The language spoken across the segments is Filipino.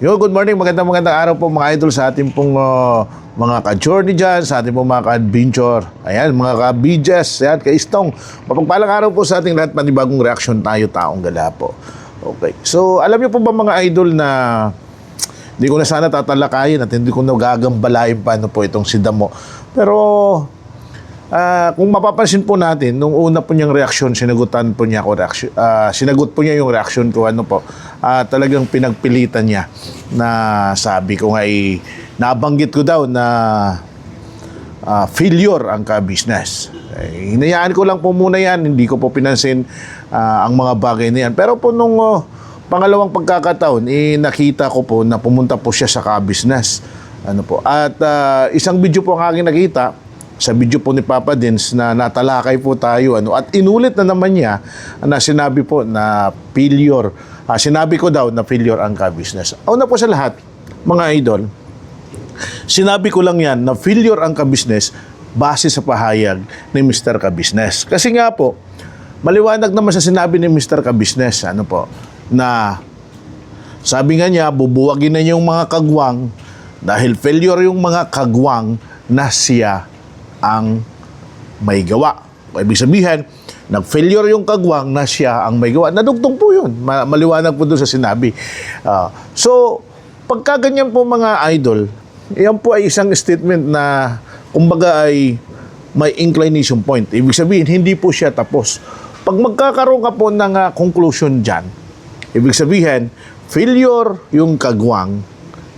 Yo, good morning, magandang araw po mga idol sa ating pong mga ka-journey dyan, sa ating pong mga ka-adventure. Ayan, mga ka-BJs, ayan, ka-istong. Mapagpalang araw po sa ating lahat, panibagong reaksyon tayo, taong gala po. Okay, so alam niyo po ba mga idol na hindi ko na sana tatalakayin at hindi ko na gagambalain pa ano po itong si Damo. Pero kung mapapansin po natin, nung una po niyang reaksyon, sinagot po niya yung reaksyon ko, ano po, talagang pinagpilitan niya na sabi ko nga nabanggit ko daw na failure ang ka-business. Hinayaan ko lang po muna yan, hindi ko po pinansin ang mga bagay na yan. Pero po nung pangalawang pagkakataon, nakita ko po na pumunta po siya sa ka-business. Ano po, at isang video po ang aking nakita, sa video po ni Papa Dins na natalakay po tayo at inulit na naman niya na sinabi po na failure. Sinabi ko daw na failure ang ka-business. Una po sa lahat, mga idol, sinabi ko lang yan na failure ang ka-business base sa pahayag ni Mr. Ka-business. Kasi nga po, maliwanag naman sa sinabi ni Mr. Ka-business, ano po, na sabi nga niya, bubuwagin na yung mga kagwang dahil failure yung mga kagwang na siya ang may gawa. Ibig sabihin, nag-failure yung kagwang na siya ang may gawa. Nadugtong po yun. Maliwanag po doon sa sinabi. So, pagka ganyan po mga idol, yan po ay isang statement na kumbaga ay may inclination point. Ibig sabihin, hindi po siya tapos. Pag magkakaroon ka po ng conclusion dyan, ibig sabihin, failure yung kagwang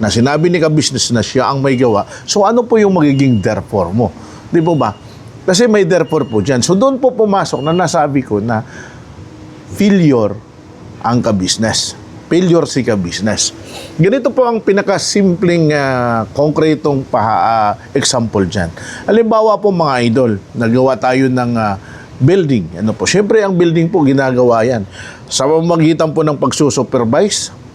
na sinabi ni ka-business na siya ang may gawa. So, ano po yung magiging therefore mo? Di po ba? Kasi may therefore po dyan. So, doon po pumasok na nasabi ko na failure ang ka-business. Failure si ka-business. Ganito po ang pinakasimpleng konkretong example dyan. Halimbawa po mga idol, nagawa tayo ng building. Ano po? Siyempre, ang building po, ginagawa yan. Sa pamamagitan po ng pagsusupervise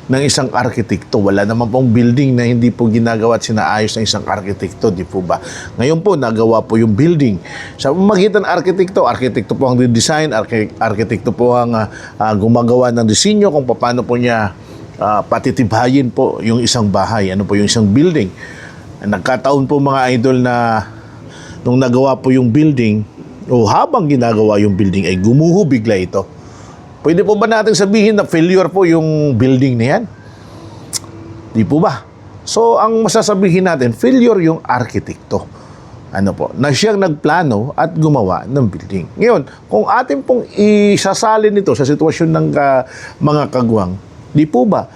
ng isang arkitekto. Wala naman pong building na hindi po ginagawa at sinaayos ng isang arkitekto, di po ba? Ngayon po, nagawa po yung building. Sa pamamagitan ng arkitekto po ang design, arkitekto po ang gumagawa ng disenyo kung paano po niya patitibhayin po yung isang bahay, ano po yung isang building. Nagkataon po mga idol na nung nagawa po yung building, o habang ginagawa yung building ay gumuho bigla ito. Pwede po ba natin sabihin na failure po yung building na yan? Di po ba? So, ang masasabihin natin, failure yung arkitekto. Ano po? Na siyang nagplano at gumawa ng building. Ngayon, kung atin pong isasalin ito sa sitwasyon ng mga kagwang, di po ba?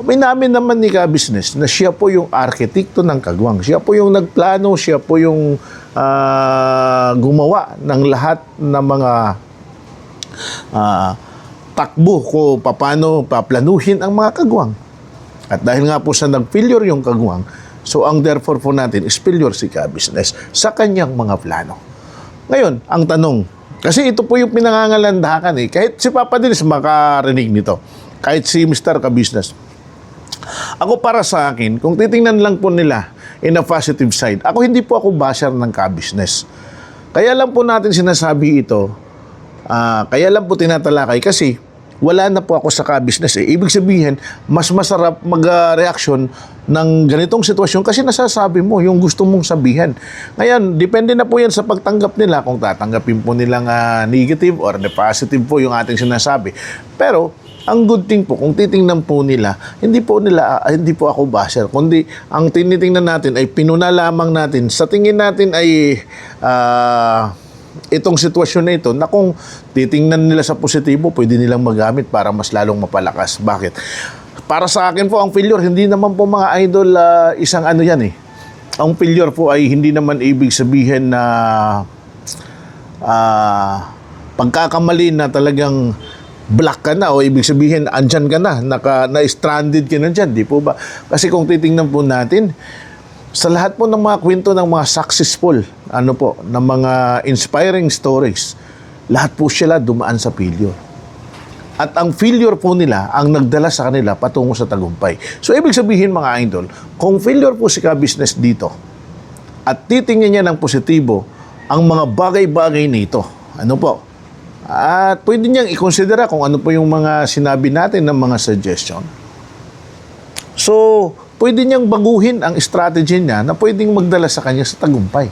May namin naman ni ka-business na siya po yung arkitekto ng kagwang. Siya po yung nagplano, siya po yung gumawa ng lahat ng mga takbo ko paano paplanuhin ang mga kagwang. At dahil nga po sa nag-failure yung kagwang, so ang therefore po natin is failure si ka-business sa kanyang mga plano. Ngayon, ang tanong, kasi ito po yung pinangangalandakan kahit si Papa Dins makarinig nito, kahit si Mr. Ka-business. Ako para sa akin, kung titingnan lang po nila in a positive side, hindi po ako basher ng ka-business. Kaya lang po natin sinasabi ito, kaya lang po tinatalakay kasi wala na po ako sa ka-business. Ibig sabihin, mas masarap mag-reaction ng ganitong sitwasyon kasi nasasabi mo yung gusto mong sabihin. Ngayon, depende na po yan sa pagtanggap nila kung tatanggapin po nilang negative or positive po yung ating sinasabi. Pero, ang good thing po, kung titingnan po nila, hindi po ako basher, kundi ang tinitingnan natin ay pinuna lamang natin. Sa tingin natin ay itong sitwasyon na ito na kung titingnan nila sa positibo, pwede nilang magamit para mas lalong mapalakas. Bakit? Para sa akin po, ang failure, hindi naman po mga idol, isang ano yan Ang failure po ay hindi naman ibig sabihin na pagkakamali na talagang black ka na o ibig sabihin andyan ka na-stranded ka na dyan, di po ba? Kasi kung titingnan po natin, sa lahat po ng mga kwento ng mga successful, ng mga inspiring stories, lahat po sila dumaan sa failure. At ang failure po nila ang nagdala sa kanila patungo sa tagumpay. So, ibig sabihin mga idol, kung failure po si ka-business dito, at titingnan niya ng positibo ang mga bagay-bagay nito, at pwede niyang i-considera kung ano po yung mga sinabi natin ng mga suggestion. So, pwede niyang baguhin ang strategy niya na pwedeng magdala sa kanya sa tagumpay.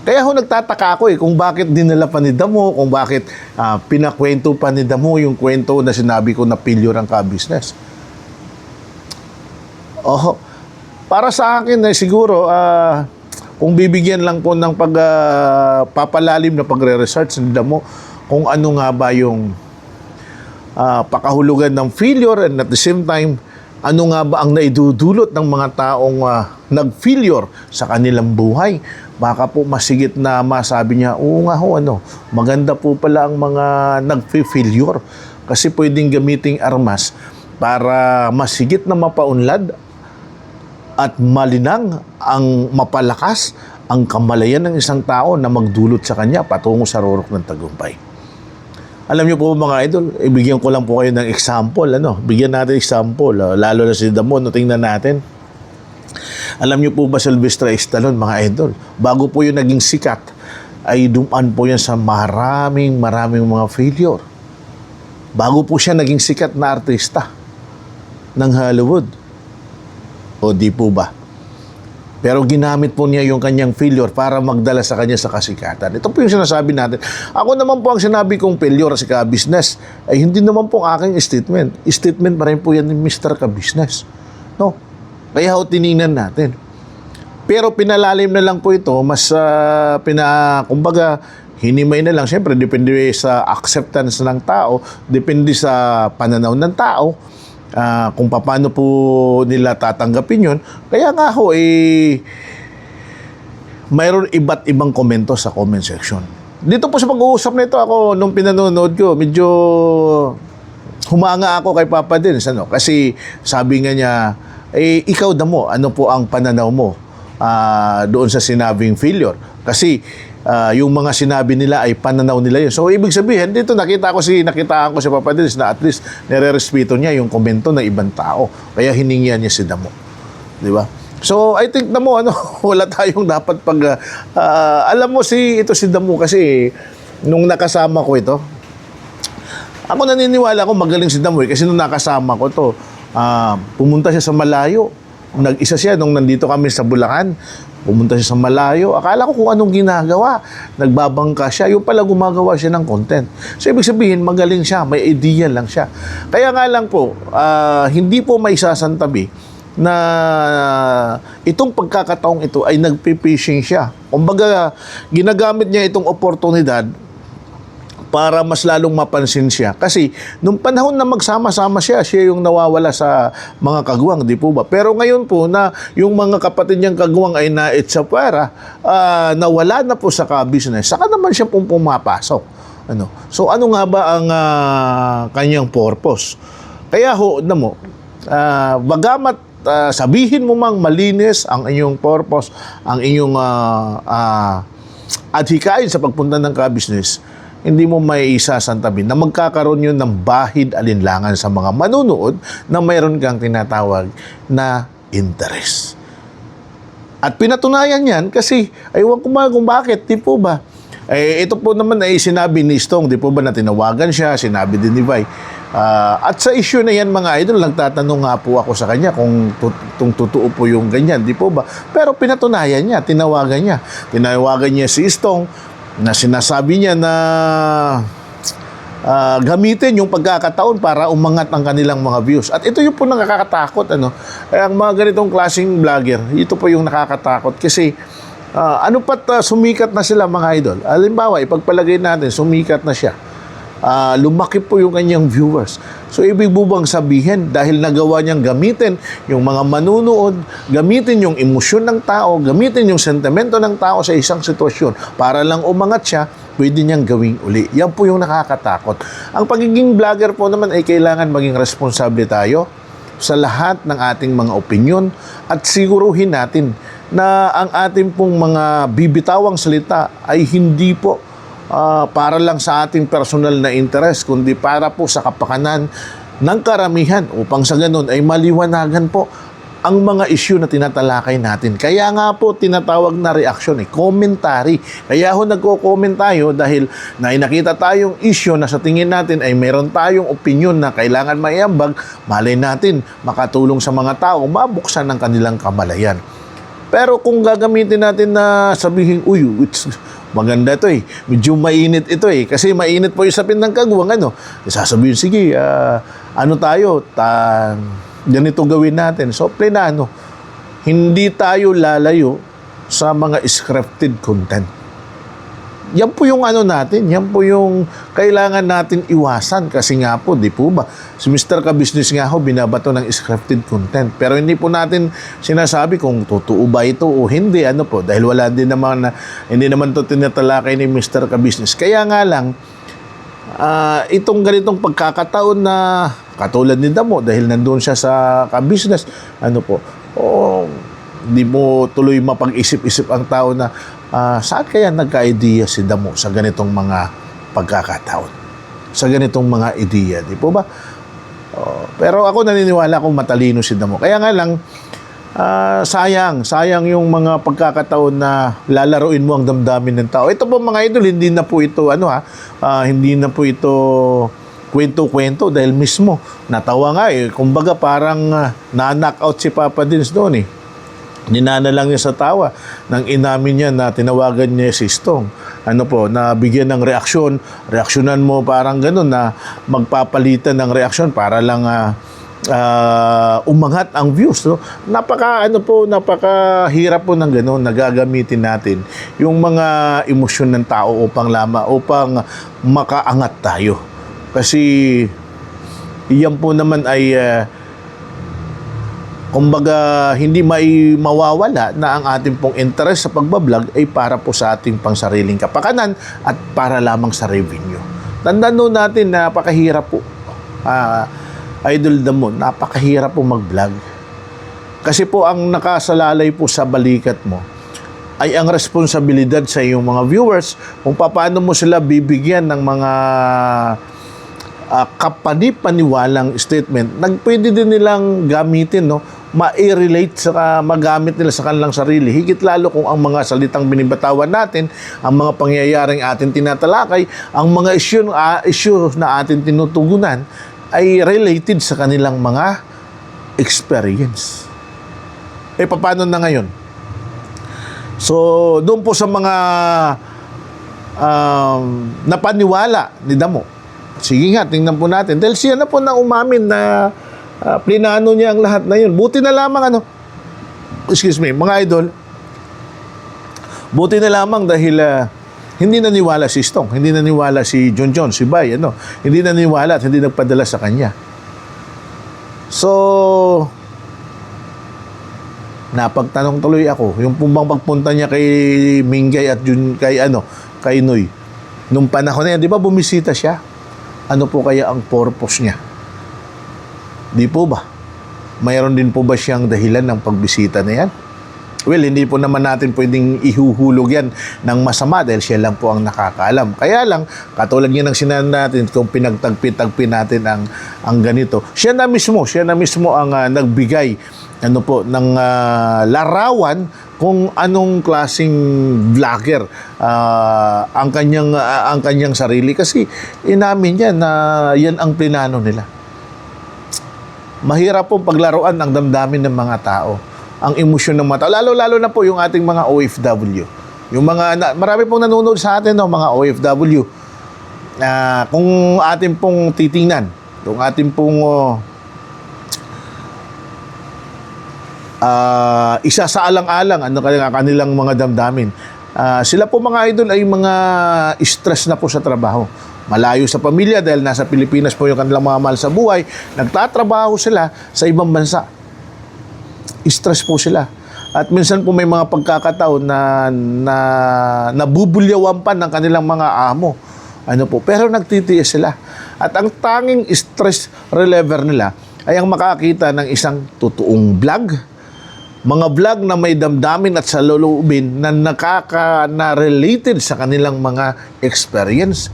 Kaya ho nagtataka ako kung bakit dinala pa ni Damo, kung bakit pinakwento pa ni Damo yung kwento na sinabi ko na failure ang ka-business. Para sa akin siguro kung bibigyan lang po ng papalalim na pagre-research ni Damo kung ano nga ba yung pakahulugan ng failure, and at the same time ano nga ba ang naidudulot ng mga taong nag-failure sa kanilang buhay. Baka po masigit na masabi niya, oo nga ho, maganda po pala ang mga nag-failure kasi pwedeng gamiting armas para masigit na mapaunlad at malinang ang mapalakas ang kamalayan ng isang tao na magdulot sa kanya patungo sa rurok ng tagumpay. Alam niyo po mga idol, ibigyan ko lang po kayo ng example. Bigyan natin example, lalo na si Damo, tingnan natin. Alam niyo po ba Sylvester Stallone, mga idol, bago po yung naging sikat, ay dumaan po yan sa maraming mga failure. Bago po siya naging sikat na artista ng Hollywood. O di po ba? Pero ginamit po niya yung kanyang failure para magdala sa kanya sa kasikatan. Ito po yung sinasabi natin. Ako naman po ang sinabi kong failure sa ka-business ay hindi naman po ang aking statement. Statement pa rin po yan ni Mr. Ka-business. No? Kaya ho tiningnan natin. Pero pinalalim na lang po ito, mas kumbaga, hinimay na lang. Siyempre, depende sa acceptance ng tao, depende sa pananaw ng tao, kung paano po nila tatanggapin yun. Kaya nga ho, mayroon iba't ibang komento sa comment section. Dito po sa pag-uusap na ito, ako, nung pinanonood ko, medyo humanga ako kay Papa Dins. Kasi sabi nga niya, ikaw Damo, ano po ang pananaw mo doon sa sinabing failure? Kasi yung mga sinabi nila ay pananaw nila yun. So, ibig sabihin, dito nakitaan ko si Papa Dins na at least nire-respeto niya yung komento ng ibang tao. Kaya hiningian niya si Damo. Di ba? So, I think Damo, wala tayong dapat alam mo ito si Damo kasi nung nakasama ko ito, ako naniniwala ko magaling si Damo kasi nung nakasama ko to, pumunta siya sa malayo. Nag-isa siya nung nandito kami sa Bulacan. Pumunta siya sa malayo. Akala ko kung anong ginagawa. Nagbabangka siya. Yung pala gumagawa siya ng content. So, ibig sabihin, magaling siya. May idea lang siya. Kaya nga lang po, hindi po may sasantabi na itong pagkakataong ito ay nagpipishing siya. Kumbaga, ginagamit niya itong oportunidad para mas lalong mapansin siya. Kasi, nung panahon na magsama-sama siya yung nawawala sa mga kagwang, di po ba? Pero ngayon po, na yung mga kapatid niyang kagwang ay naitsapwera, nawala na po sa ka-business, saka naman siya pong pumapasok. So, ano nga ba ang kanyang purpose? Kaya ho, bagamat sabihin mo mang malinis ang inyong purpose, ang inyong adhikain sa pagpunta ng ka-business, hindi mo may isasantabi na magkakaroon yun ng bahid alinlangan sa mga manunood na mayroon kang tinatawag na interest. At pinatunayan yan kasi, aywan ko kung bakit, di po ba? Ito po naman ay sinabi ni Stong, di po ba, na tinawagan siya, sinabi din ni Vi. At sa issue na yan, mga idol, nagtatanong nga po ako sa kanya kung totoo po yung ganyan, di po ba? Pero pinatunayan niya, tinawagan niya si Stong, na sinasabi niya na gamitin yung pagkakataon para umangat ang kanilang mga views. At ito yung po nakakatakot. Ang mga ganitong klaseng vlogger, ito po yung nakakatakot. Kasi sumikat na sila, mga idol. Halimbawa, ipagpalagay natin, sumikat na siya. Lumaki po yung kanyang viewers. So, ibig bubang sabihin, dahil nagawa niyang gamitin yung mga manunood, gamitin yung emosyon ng tao, gamitin yung sentimento ng tao sa isang sitwasyon para lang umangat siya, pwede niyang gawing uli. Yan po yung nakakatakot. Ang pagiging vlogger po naman ay kailangan maging responsable tayo sa lahat ng ating mga opinyon at siguruhin natin na ang ating pong mga bibitawang salita ay hindi po para lang sa ating personal na interest, kundi para po sa kapakanan ng karamihan upang sa ganun ay maliwanagan po ang mga issue na tinatalakay natin. Kaya nga po tinatawag na reaction, commentary. Kaya ho nagko-comment tayo dahil nakita tayong issue na sa tingin natin ay meron tayong opinion na kailangan maiambag, malay natin makatulong sa mga tao, mabuksan ang kanilang kamalayan. Pero kung gagamitin natin na sabihin, uy, maganda ito medyo mainit ito kasi mainit po yung sapin ng kagwang, sasabihin, sige, ganito gawin natin. So, plenano, hindi tayo lalayo sa mga scripted content. Yan po yung natin, yan po yung kailangan natin iwasan kasi nga po, di po ba? Si Mr. Ka-Business nga ho, binabato ng scripted content. Pero hindi po natin sinasabi kung totoo ba ito o hindi, dahil hindi naman ito tinatalakay ni Mr. Ka-Business. Kaya nga lang, itong ganitong pagkakataon na katulad ni Damo dahil nandun siya sa ka-business, di mo tuloy mapag-isip-isip ang tao na saan kaya nagka-idea si Damo sa ganitong mga pagkakataon, sa ganitong mga ideya, di po ba? Pero ako naniniwala kung matalino si Damo. Kaya nga lang, sayang yung mga pagkakataon na lalaruin mo ang damdamin ng tao. Ito po mga idol, hindi na po ito hindi na po ito kwento-kwento dahil mismo natawa nga kumbaga parang na-knockout si Papa Dins doon Ninana lang niya sa tawa nang inamin niya na tinawagan niya si Stong. Na bigyan ng reaksyon, reaksyonan mo parang gano'n na magpapalitan ng reaksyon para lang umangat ang views, napakahirap po ng gano'n na gagamitin natin yung mga emosyon ng tao upang makaangat tayo. Kasi iyan po naman ay kumbaga hindi mawawala na ang ating pong interest sa pagbablog ay para po sa ating pangsariling kapakanan at para lamang sa revenue. Tandaan po natin na napakahirap po. Idol Damo, napakahirap po mag-vlog. Kasi po ang nakasalalay po sa balikat mo ay ang responsibilidad sa iyong mga viewers kung paano mo sila bibigyan ng mga kapanipaniwalang statement. Pwede din nilang gamitin, ma-relate magamit nila sa kanilang sarili. Higit lalo kung ang mga salitang binibatawan natin, ang mga pangyayaring atin tinatalakay, ang mga issue na atin tinutugunan ay related sa kanilang mga experience. Paano na ngayon? So, doon po sa mga napaniwala ni Damo, sige nga, tingnan po natin. Dahil siya na po na umamin na plinano niya ang lahat na yun. Buti na lamang mga idol, buti na lamang dahil hindi naniwala si Stong, hindi naniwala si John, si Bay, hindi naniwala at hindi nagpadala sa kanya. So, napagtanong tuloy ako, yung pumbang pagpunta niya kay Mingay at kay Noy. Nung panahon na yan, di ba bumisita siya? Ano po kaya ang purpose niya? Di po ba? Mayroon din po ba siyang dahilan ng pagbisita na yan? Well, hindi po naman natin pwedeng ihuhulog yan ng masama dahil siya lang po ang nakakaalam. Kaya lang, katulad niya ng sinabi natin, kung pinagtagpi-tagpi natin ang ganito, siya na mismo ang nagbigay ng larawan kung anong klaseng vlogger ang kanyang sarili. Kasi inamin niya na yan ang plinano nila. Mahirap pong paglaruan ang damdamin ng mga tao, ang emosyon ng mga tao, lalo na po yung ating mga OFW. Yung marami pong nanonood sa atin, mga OFW. Kung atin pong titingnan, kung atin pong isa sa alang-alang kanilang mga damdamin, sila po mga idol ay mga stress na po sa trabaho. Malayo sa pamilya dahil nasa Pilipinas po yung kanilang mga mahal sa buhay, nagtatrabaho sila sa ibang bansa. Stress po sila. At minsan po may mga pagkakataon na nabubulyawan pa ng kanilang mga amo. Pero nagtitiis sila. At ang tanging stress reliever nila ay ang makakita ng isang totoong vlog. Mga vlog na may damdamin at salulubin na related sa kanilang mga experience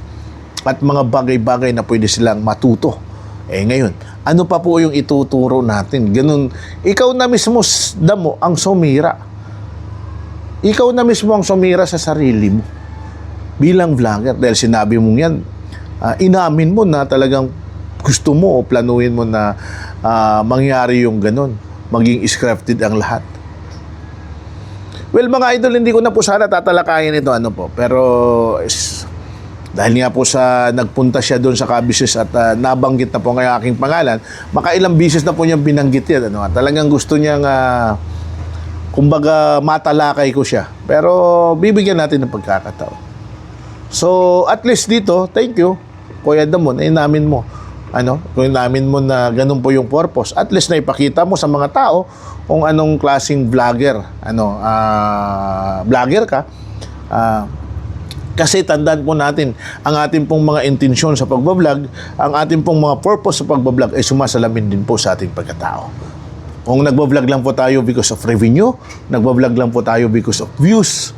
at mga bagay-bagay na pwede silang matuto. Ngayon, Ano pa po yung ituturo natin? Ganun. Ikaw na mismo, Damo, ang sumira. Ikaw na mismo ang sumira sa sarili mo bilang vlogger. Dahil sinabi mong yan, inamin mo na talagang gusto mo o planuhin mo na mangyari yung ganun. Maging scripted ang lahat. Well, mga idol, hindi ko na po sana tatalakayin ito, pero dahil nga po sa nagpunta siya doon sa Kabisnes at nabanggit na po ng aking pangalan, makailang bisis na po niyang binanggit yan. Talagang gusto niyang, kumbaga, matalakay ko siya. Pero bibigyan natin ng pagkakataon. So, at least dito, thank you, Kuya Damon, namin mo. Kung namin mo na ganun po yung purpose, at least na ipakita mo sa mga tao kung anong klaseng vlogger, vlogger ka. Kasi tandaan po natin, ang ating pong mga intensyon sa pagbablog, ang ating pong mga purpose sa pagbablog ay sumasalamin din po sa ating pagkatao. Kung nagbablog lang po tayo because of revenue, nagbablog lang po tayo because of views,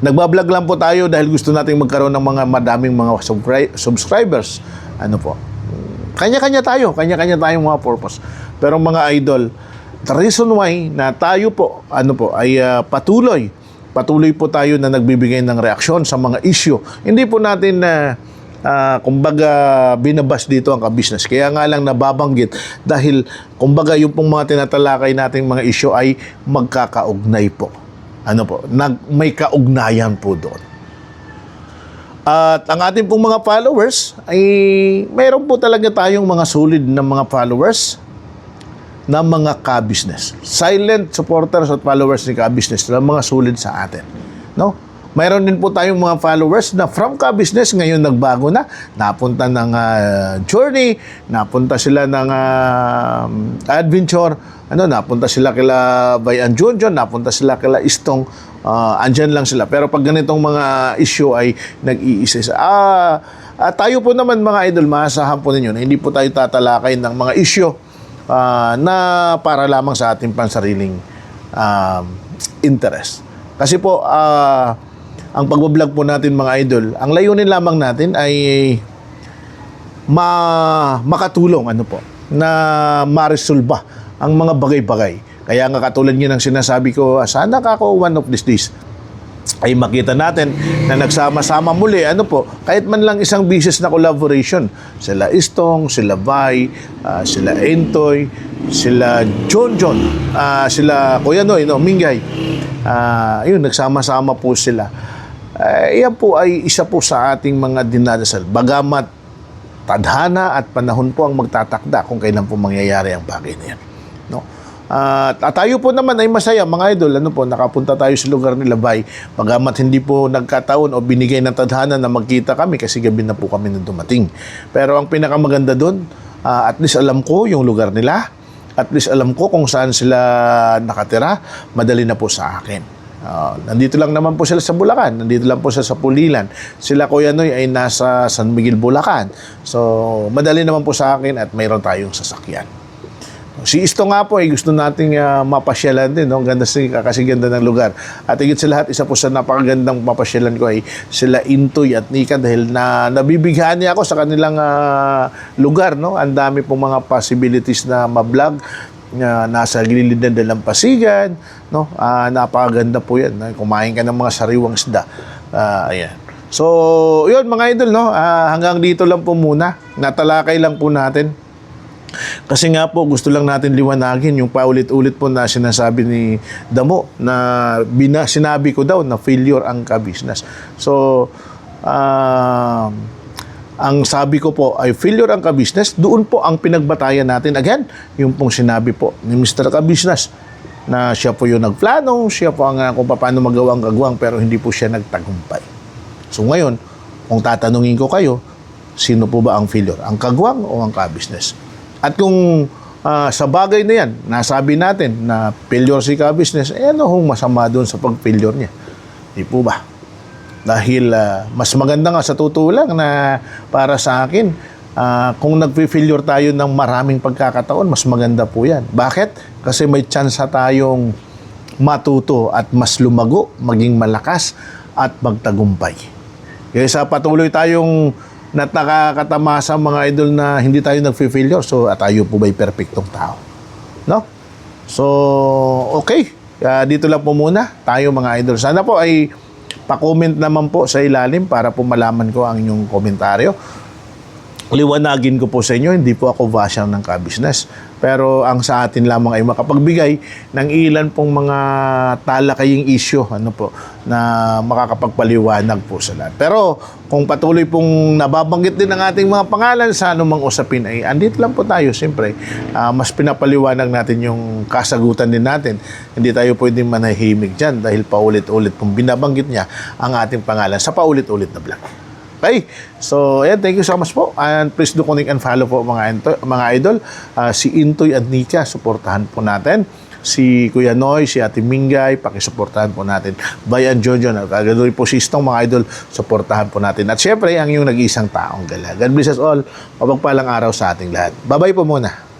nagbablog lang po tayo dahil gusto nating magkaroon ng mga madaming mga subscribers, kanya-kanya tayong mga purpose. Pero mga idol, the reason why na tayo po, ay patuloy po tayo na nagbibigay ng reaksyon sa mga issue. Hindi po natin kumbaga binabas dito ang kabisnes. Kaya nga lang nababanggit dahil kumbaga yung pong mga tinatalakay nating mga issue ay magkakaugnay po. May kaugnayan po doon. At ang ating pong mga followers ay mayroon po talaga tayong mga solid na mga followers na mga kabisnes. Silent supporters at followers ni kabisnes na mga solid sa atin. Mayroon din po tayong mga followers na from kabisnes ngayon nagbago na. Napunta ng journey, napunta sila ng adventure, napunta sila kila Bayan Junjun, napunta sila kila Istong. Andyan lang sila. Pero pag ganitong mga issue ay nag-iisa. Tayo po naman mga idol, maasahan po ninyo na hindi po tayo tatalakay ng mga issue na para lamang sa ating pansariling interest. Kasi po, ang pagbablog po natin mga idol, ang layunin lamang natin ay makatulong na maresolba ang mga bagay-bagay. Kaya nga katulad nyo ng sinasabi ko, sana kako one of these days ay makita natin na nagsama-sama muli, kahit man lang isang bisis na collaboration. Sila Istong, sila Vai, sila Entoy, sila Jonjon, sila Kuya Noy, Mingay. Nagsama-sama po sila. Iyan po ay isa po sa ating mga dinadasal. Bagamat tadhana at panahon po ang magtatakda kung kailan po mangyayari ang bagay na yan. At tayo po naman ay masaya mga idol, nakapunta tayo sa lugar nila Bay. Bagamat hindi po nagkataon o binigay ng tadhana na magkita kami kasi gabi na po kami nung dumating. Pero ang pinakamaganda doon, at least alam ko yung lugar nila, at least alam ko kung saan sila nakatira, madali na po sa akin. Nandito lang naman po sila sa Bulacan, nandito lang po sila sa Pulilan. Sila Kuya Noy ay nasa San Miguel, Bulacan. So, madali naman po sa akin at mayroon tayong sasakyan. Si Isto nga po ay gusto nating mapasyalan din. Ganda kasi ganda ng lugar. At higit sa lahat, isa po sa napakagandang mapasyalan ko ay sila Intoy at Nika dahil nabibighan niya ako sa kanilang lugar. Ang dami pong mga possibilities na ma-vlog. Nasa gilid ng dalampasigan. Napakaganda po yan. Kumain ka ng mga sariwang isda. Ayan. So, yun mga idol, hanggang dito lang po muna. Natalakay lang po natin. Kasi nga po, gusto lang natin liwanagin yung paulit-ulit po na sinasabi ni Damo na sinabi ko daw na failure ang kabisnes. So, ang sabi ko po ay failure ang kabisnes, doon po ang pinagbatayan natin. Again, yung pong sinabi po ni Mr. Kabisnes na siya po yung nagplano, siya po ang kung paano magawa ang kagwang pero hindi po siya nagtagumpay. So ngayon, kung tatanungin ko kayo, sino po ba ang failure? Ang kagwang o ang kabisnes? At kung sa bagay na yan, nasabi natin na failure si kabisnes, ano hong masama doon sa pag-failure niya? Di po ba? Dahil mas maganda nga sa totoo lang na para sa akin, kung nag-failure tayo ng maraming pagkakataon, mas maganda po yan. Bakit? Kasi may chance tayong matuto at mas lumago, maging malakas at magtagumpay. Kaya sa patuloy tayong na nakakatamasa mga idol na hindi tayo nag-failure. So, at tayo po ba'y perfectong tao? No? So, okay. Dito lang po muna tayo mga idol. Sana po ay pa-comment naman po sa ilalim para po malaman ko ang inyong komentaryo. Liwanagin ko po sa inyo, hindi po ako vasyang ng ka-business. Pero ang sa atin lamang ay makapagbigay ng ilan pong mga talakaying issue na makakapagpaliwanag po sa lahat. Pero kung patuloy pong nababanggit din ang ating mga pangalan sa anumang usapin ay andito lang po tayo. Siyempre, mas pinapaliwanag natin yung kasagutan din natin. Hindi tayo pwedeng manahimik dyan dahil paulit-ulit pong binabanggit niya ang ating pangalan sa paulit-ulit na vlog. Okay, so ayan, thank you so much po, and please do connect and follow po mga idol. Si Intoy at Nika, suportahan po natin. Si Kuya Noy, si Ate Mingay, pakisuportahan po natin. Bayan Jojo, kagadoy po si Istong mga idol, suportahan po natin. At syempre, ang yung nag-iisang taong gala. God bless us all, mapagpalang araw sa ating lahat. Bye-bye po muna.